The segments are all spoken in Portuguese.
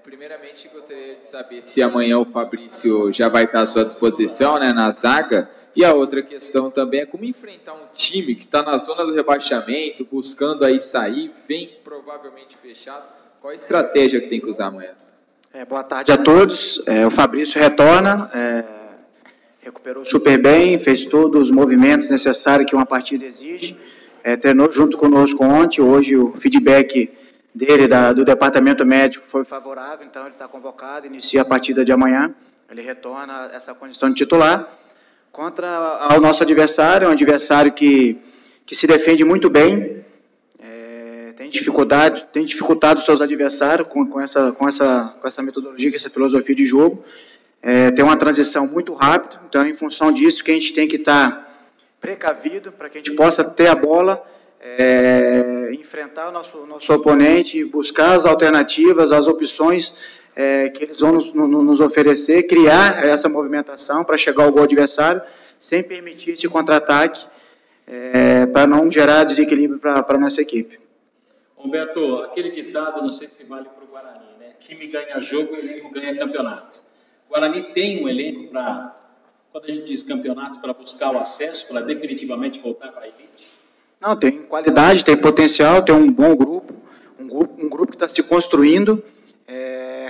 Primeiramente, gostaria de saber se amanhã o Fabrício já vai estar à sua disposição, né, na zaga. E a outra questão também é como enfrentar um time que está na zona do rebaixamento, buscando aí sair, vem provavelmente fechado. Qual a estratégia que tem que usar amanhã? Boa tarde a todos. O Fabrício retorna, recuperou super bem, fez todos os movimentos necessários que uma partida exige. Treinou junto conosco ontem. Hoje o feedback dele, do departamento médico, foi favorável, então ele está convocado, inicia a partida de amanhã. Ele retorna essa condição de titular. Contra ao nosso adversário, um adversário que se defende muito bem, tem dificultado os seus adversários com essa metodologia, com essa filosofia de jogo. Tem uma transição muito rápida, então, em função disso, que a gente tem que estar precavido para que a gente possa ter a bola, enfrentar o nosso oponente, buscar as alternativas, as opções que eles vão nos oferecer, criar essa movimentação para chegar ao gol adversário, sem permitir esse contra-ataque, para não gerar desequilíbrio para a nossa equipe. Humberto, aquele ditado, não sei se vale para o Guarani, né? Time ganha jogo, elenco ganha campeonato. O Guarani tem um elenco para, quando a gente diz campeonato, para buscar o acesso, para definitivamente voltar para a elite? Não, tem qualidade, tem potencial, tem um bom grupo, um grupo que está se construindo.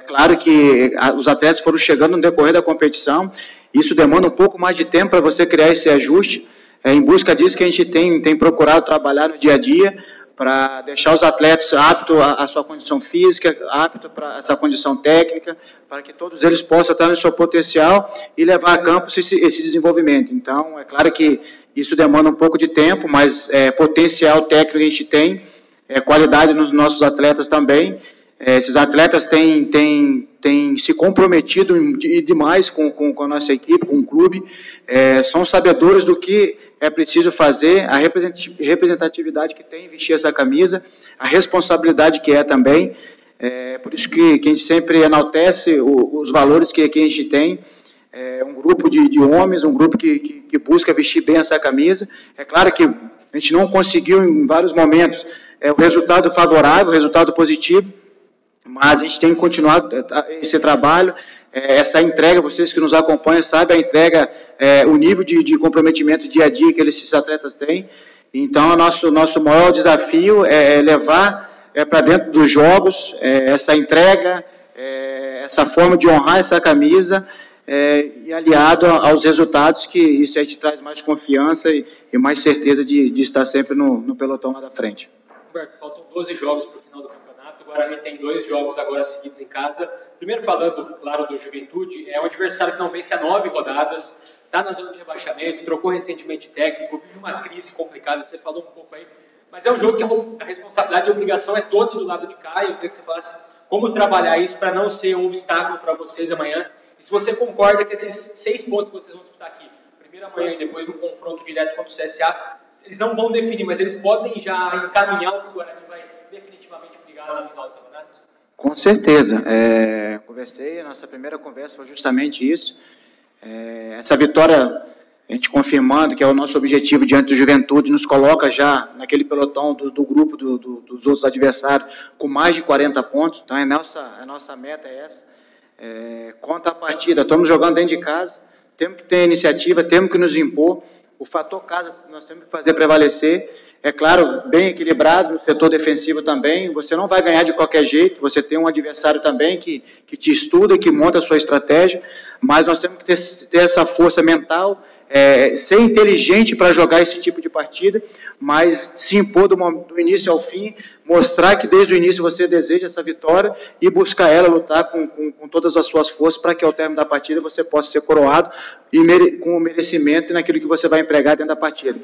Claro que os atletas foram chegando no decorrer da competição, isso demanda um pouco mais de tempo para você criar esse ajuste. Em busca disso que a gente tem procurado trabalhar no dia a dia, para deixar os atletas aptos à sua condição física, aptos para essa condição técnica, para que todos eles possam estar no seu potencial e levar a campo esse desenvolvimento. Então, é claro que isso demanda um pouco de tempo, mas potencial técnico a gente tem, qualidade nos nossos atletas também. Esses atletas têm se comprometido demais com a nossa equipe, com o clube, são sabedores do que é preciso fazer, a representatividade que tem em vestir essa camisa, a responsabilidade que é também, por isso que a gente sempre enaltece os valores que a gente tem, um grupo de homens, um grupo que busca vestir bem essa camisa. É claro que a gente não conseguiu em vários momentos o resultado favorável, o resultado positivo, mas a gente tem que continuar esse trabalho, essa entrega, vocês que nos acompanham sabem a entrega, o nível de comprometimento dia a dia que esses atletas têm. Então, o nosso maior desafio é levar para dentro dos jogos essa entrega, essa forma de honrar essa camisa, e aliado aos resultados, que isso aí te traz mais confiança e mais certeza de estar sempre no pelotão lá da frente. Humberto, faltam 12 jogos para o final do campeonato. O Guarani tem 2 jogos agora seguidos em casa. Primeiro falando, claro, do Juventude, é um adversário que não vence há 9 rodadas, está na zona de rebaixamento, trocou recentemente técnico, vive uma crise complicada, você falou um pouco aí, mas é um jogo que a responsabilidade e a obrigação é toda do lado de cá, e eu queria que você falasse como trabalhar isso para não ser um obstáculo para vocês amanhã, e se você concorda que esses 6 pontos que vocês vão disputar aqui, primeiro amanhã e depois no confronto direto contra o CSA, eles não vão definir, mas eles podem já encaminhar o que o Guarani vai definitivamente brigar no final do campeonato? Com certeza. Conversei, a nossa primeira conversa foi justamente isso. Essa vitória, a gente confirmando que é o nosso objetivo diante do Juventude, nos coloca já naquele pelotão do grupo dos outros adversários com mais de 40 pontos. Então, a nossa meta é essa. Contra a partida, estamos jogando dentro de casa, temos que ter iniciativa, temos que nos impor. O fator casa nós temos que fazer prevalecer. É claro, bem equilibrado no setor defensivo também. Você não vai ganhar de qualquer jeito. Você tem um adversário também que te estuda e que monta a sua estratégia. Mas nós temos que ter essa força mental, ser inteligente para jogar esse tipo de partida, mas se impor do início ao fim, mostrar que desde o início você deseja essa vitória e buscar ela, lutar com todas as suas forças para que ao término da partida você possa ser coroado e com o merecimento naquilo que você vai empregar dentro da partida.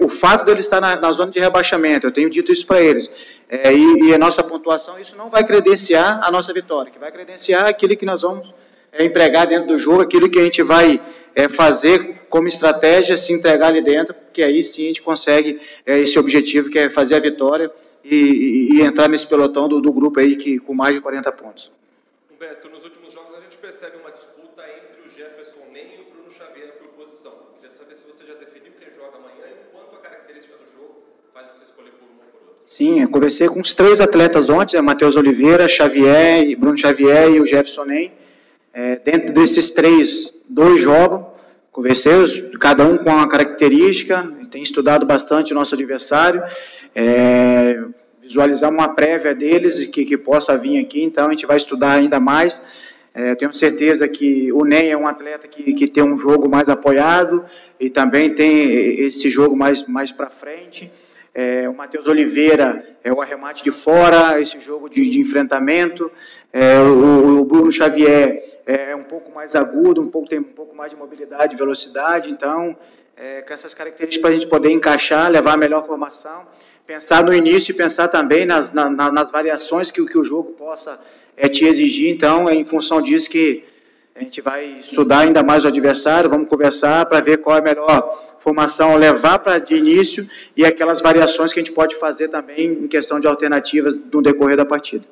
O fato deles estar na zona de rebaixamento, eu tenho dito isso para eles, e a nossa pontuação, isso não vai credenciar a nossa vitória, que vai credenciar aquilo que nós vamos empregar dentro do jogo, aquilo que a gente vai fazer como estratégia, se entregar ali dentro, porque aí sim a gente consegue esse objetivo, que é fazer a vitória e entrar nesse pelotão do grupo aí com mais de 40 pontos. Humberto, nos últimos jogos a gente percebe uma disputa entre o Jefferson Nem e o Bruno Xavier por posição. Queria saber se você já definiu quem joga amanhã e o quanto a característica do jogo faz você escolher por um ou por outro. Sim, eu conversei com os 3 atletas ontem, Matheus Oliveira, Bruno Xavier e o Jefferson Ney. Dentro desses 3, 2 jogam. Conversei, cada um com uma característica, tem estudado bastante o nosso adversário, visualizar uma prévia deles que possa vir aqui, então a gente vai estudar ainda mais. Tenho certeza que o Ney é um atleta que tem um jogo mais apoiado e também tem esse jogo mais para frente. O Matheus Oliveira é o arremate de fora, esse jogo de enfrentamento. O Bruno Xavier é um pouco mais agudo, tem um pouco mais de mobilidade e velocidade. Então, com essas características para a gente poder encaixar, levar a melhor formação, pensar no início e pensar também nas variações que o jogo possa te exigir. Então, é em função disso que a gente vai estudar ainda mais o adversário, vamos conversar para ver qual é a melhor formação levar de início e aquelas variações que a gente pode fazer também em questão de alternativas no decorrer da partida.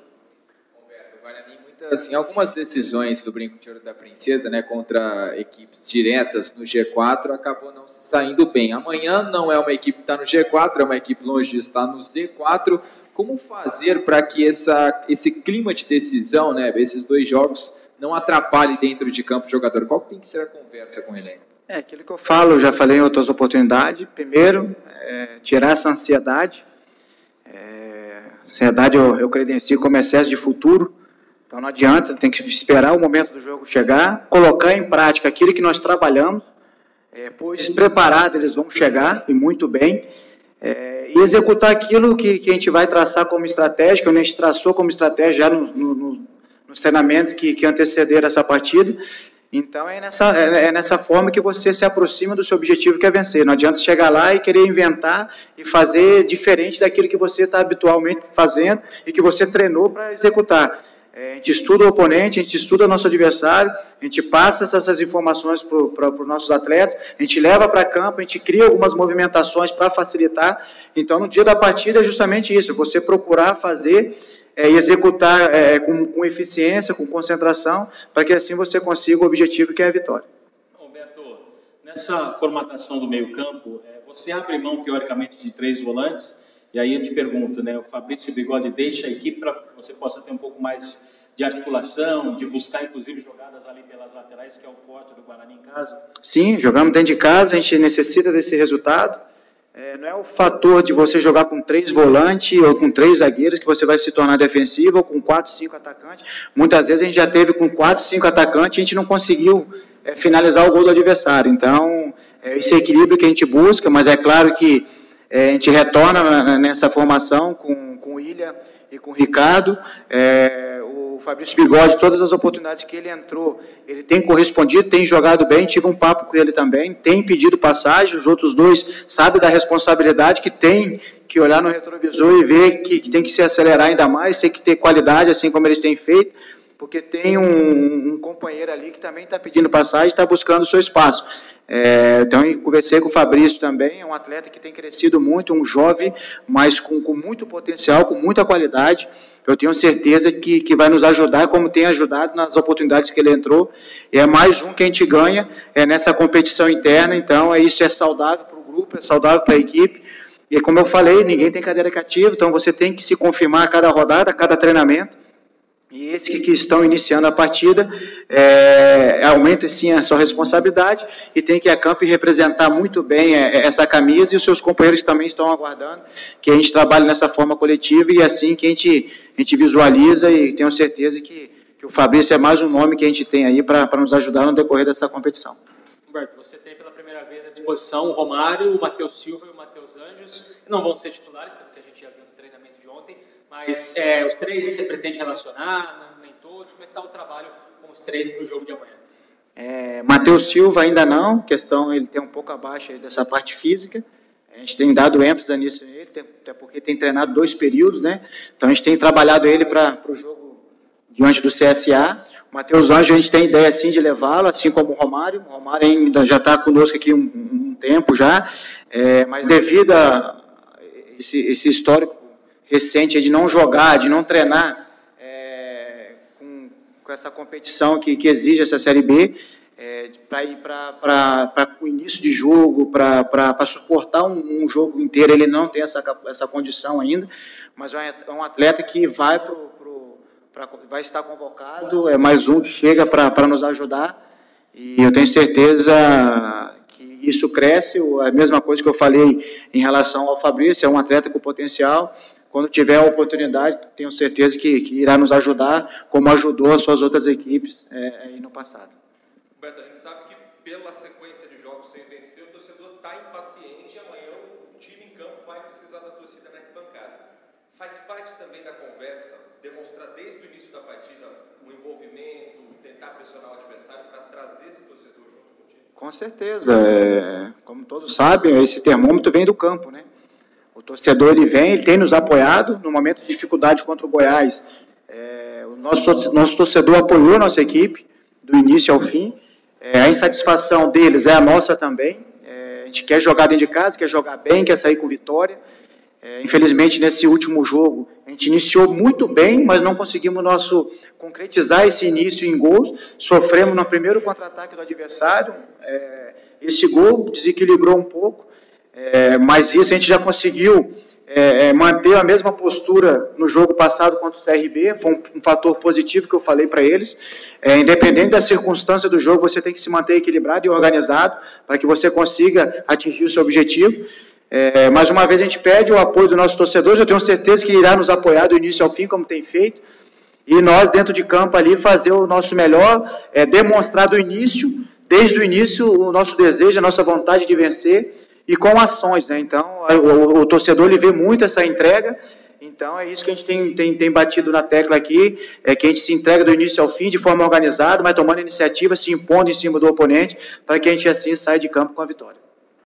Roberto, Guarani, assim, algumas decisões do Brinco de Ouro da Princesa, né, contra equipes diretas no G4, acabou não se saindo bem. Amanhã não é uma equipe que está no G4, é uma equipe longe de estar no Z4. Como fazer para que esse clima de decisão, né, esses 2 jogos, não atrapalhe dentro de campo o jogador? Qual que tem que ser a conversa com ele? Aquilo que eu falo, já falei em outras oportunidades. Primeiro, tirar essa ansiedade. Ansiedade eu credencio como excesso de futuro. Então não adianta, tem que esperar o momento do jogo chegar, colocar em prática aquilo que nós trabalhamos, pois preparado eles vão chegar, e muito bem, e executar aquilo que a gente vai traçar como estratégia, que a gente traçou como estratégia já nos treinamentos que antecederam essa partida. Então, é nessa forma que você se aproxima do seu objetivo, que é vencer. Não adianta chegar lá e querer inventar e fazer diferente daquilo que você está habitualmente fazendo e que você treinou para executar. A gente estuda o oponente, a gente estuda o nosso adversário, a gente passa essas informações para os nossos atletas, a gente leva para campo, a gente cria algumas movimentações para facilitar. Então, no dia da partida é justamente isso, você procurar fazer e executar com eficiência, com concentração, para que assim você consiga o objetivo, que é a vitória. Roberto, nessa formatação do meio-campo, você abre mão, teoricamente, de 3 volantes, e aí eu te pergunto, né, o Fabrício Bigode deixa a equipe para que você possa ter um pouco mais de articulação, de buscar, inclusive, jogadas ali pelas laterais, que é o forte do Guarani em casa? Sim, jogamos dentro de casa, a gente necessita desse resultado. Não é o fator de você jogar com 3 volantes ou com 3 zagueiros que você vai se tornar defensivo, ou com 4, 5 atacantes. Muitas vezes a gente já teve com 4, 5 atacantes e a gente não conseguiu finalizar o gol do adversário. Então, esse equilíbrio que a gente busca, mas é claro que a gente retorna nessa formação com o Ilha e com o Ricardo. O Fabrício Bigode, todas as oportunidades que ele entrou, ele tem correspondido, tem jogado bem, tive um papo com ele também, tem pedido passagem, os outros 2 sabem da responsabilidade que tem que olhar no retrovisor e ver que tem que se acelerar ainda mais, tem que ter qualidade, assim como eles têm feito, porque tem um companheiro ali que também está pedindo passagem, está buscando o seu espaço. Então, eu conversei com o Fabrício também, é um atleta que tem crescido muito, um jovem, mas com muito potencial, com muita qualidade. Eu tenho certeza que vai nos ajudar, como tem ajudado nas oportunidades que ele entrou. E é mais um que a gente ganha nessa competição interna. Então, isso é saudável para o grupo, é saudável para a equipe. E como eu falei, ninguém tem cadeira cativa, então você tem que se confirmar a cada rodada, a cada treinamento. E esses que estão iniciando a partida, aumenta sim a sua responsabilidade e tem que ir a campo e representar muito bem essa camisa, e os seus companheiros também estão aguardando que a gente trabalhe nessa forma coletiva, e assim que a gente visualiza, e tenho certeza que o Fabrício é mais um nome que a gente tem aí para nos ajudar no decorrer dessa competição. Humberto, você tem pela primeira vez à disposição o Romário, o Matheus Silva e o Matheus Anjos, que não vão ser titulares, pelo que a gente já viu no treinamento de ontem, mas os 3 você pretende relacionar, nem todos, como é que está o trabalho com os 3 para o jogo de amanhã? Matheus Silva ainda não, ele tem um pouco abaixo aí dessa parte física, a gente tem dado ênfase nisso nele, até porque tem treinado 2 períodos, né? Então a gente tem trabalhado ele para o jogo diante do CSA. O Matheus Anjos, a gente tem ideia sim de levá-lo, assim como o Romário ainda já está conosco aqui um tempo já, mas devido a esse histórico recente de não jogar, de não treinar com essa competição que exige essa Série B, para ir para o início de jogo, para suportar um jogo inteiro. Ele não tem essa condição ainda, mas é um atleta que vai estar convocado, é mais um que chega para nos ajudar, e eu tenho certeza que isso cresce. A mesma coisa que eu falei em relação ao Fabrício, é um atleta com potencial. Quando tiver a oportunidade, tenho certeza que irá nos ajudar, como ajudou as suas outras equipes no passado. Roberto, a gente sabe que pela sequência de jogos sem vencer, o torcedor está impaciente e amanhã o time em campo vai precisar da torcida na arquibancada. Faz parte também da conversa demonstrar desde o início da partida o envolvimento, tentar pressionar o adversário para trazer esse torcedor junto com o time? Com certeza. Como todos sabem, esse termômetro vem do campo, né? O torcedor ele tem nos apoiado no momento de dificuldade contra o Goiás. O nosso torcedor apoiou a nossa equipe do início ao fim. A insatisfação deles é a nossa também. A gente quer jogar dentro de casa, quer jogar bem, quer sair com vitória. Infelizmente, nesse último jogo, a gente iniciou muito bem, mas não conseguimos concretizar esse início em gols. Sofremos no primeiro contra-ataque do adversário. Esse gol desequilibrou um pouco. Mas isso a gente já conseguiu manter a mesma postura no jogo passado contra o CRB. Foi um fator positivo que eu falei para eles. Independente da circunstância do jogo, você tem que se manter equilibrado e organizado para que você consiga atingir o seu objetivo. Mais uma vez a gente pede o apoio dos nossos torcedores. Eu tenho certeza que ele irá nos apoiar do início ao fim, como tem feito. E nós, dentro de campo ali, fazer o nosso melhor, demonstrar desde o início, o nosso desejo, a nossa vontade de vencer, e com ações, né? Então, o torcedor ele vê muito essa entrega. Então, é isso que a gente tem batido na tecla aqui, que a gente se entrega do início ao fim, de forma organizada, mas tomando iniciativa, se impondo em cima do oponente, para que a gente assim saia de campo com a vitória.